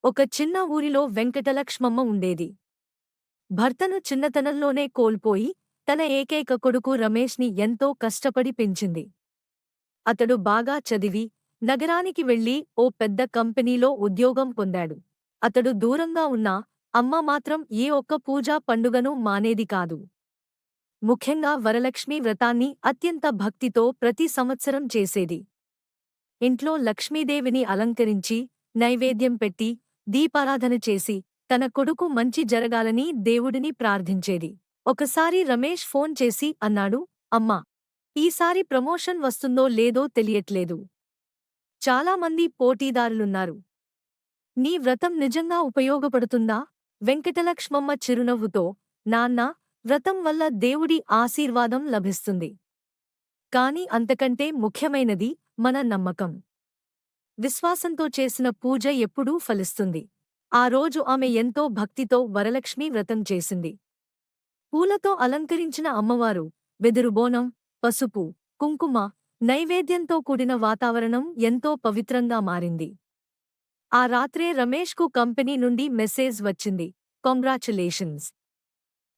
ఒక చిన్న ఊరిలో వెంకటలక్ష్మమ్మ ఉండేది. భర్తను చిన్నతనంలోనే కోల్పోయి, తన ఏకైక కొడుకు రమేష్ని ఎంతో కష్టపడి పెంచింది. అతడు బాగా చదివి, నగరానికి వెళ్లి ఓ పెద్ద కంపెనీలో ఉద్యోగం పొందాడు. అతడు దూరంగా ఉన్నా, అమ్మ మాత్రం ఏ ఒక్క పూజా పండుగను మానేది కాదు. ముఖ్యంగా వరలక్ష్మీ వ్రతాన్ని అత్యంత భక్తితో ప్రతి సంవత్సరం చేసేది. ఇంట్లో లక్ష్మీదేవిని అలంకరించి, నైవేద్యం పెట్టి, దీపారాధన చేసి, తన కొడుకు మంచి జరగాలని దేవుడిని ప్రార్థించేది. ఒకసారి రమేష్ ఫోన్ చేసి అన్నాడు, అమ్మా, ఈసారి ప్రమోషన్ వస్తుందో లేదో తెలియట్లేదు. చాలామంది పోటీదారులున్నారు. నీ వ్రతం నిజంగా ఉపయోగపడుతుందా? వెంకటలక్ష్మమ్మ చిరునవ్వుతో, నాన్నా, వ్రతం వల్ల దేవుడి ఆశీర్వాదం లభిస్తుంది. కాని అంతకంటే ముఖ్యమైనది మన నమ్మకం. విశ్వాసంతో చేసిన పూజ ఎప్పుడూ ఫలిస్తుంది. ఆ రోజు ఆమె ఎంతో భక్తితో వరలక్ష్మీ వ్రతం చేసింది. పూలతో అలంకరించిన అమ్మవారు, వెదురు బోనం, పసుపు, కుంకుమ, నైవేద్యంతో కూడిన వాతావరణం ఎంతో పవిత్రంగా మారింది. ఆ రాత్రే రమేష్కు కంపెనీ నుండి మెసేజ్ వచ్చింది, congratulations,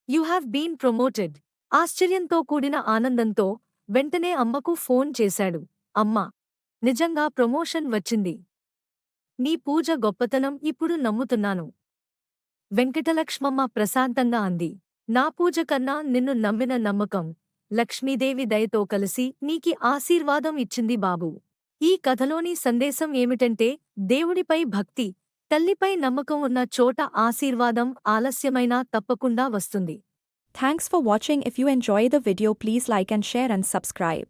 you have been promoted. ఆశ్చర్యంతో కూడిన ఆనందంతో వెంటనే అమ్మకు ఫోన్ చేశాడు, అమ్మా, నిజంగా ప్రమోషన్ వచ్చింది. నీ పూజ గొప్పతనం ఇప్పుడు నమ్ముతున్నాను. వెంకటలక్ష్మమ్మ ప్రశాంతంగా అంది, నా పూజ కన్నా నిన్ను నమ్మిన నమ్మకం, లక్ష్మీదేవి దయతో కలిసి నీకి ఆశీర్వాదం ఇచ్చింది బాబూ. ఈ కథలోని సందేశం ఏమిటంటే, దేవుడిపై భక్తి, తల్లిపై నమ్మకం ఉన్న చోట ఆశీర్వాదం ఆలస్యమైనా తప్పకుండా వస్తుంది. Thanks for watching. If you enjoy the video, please like and share and subscribe.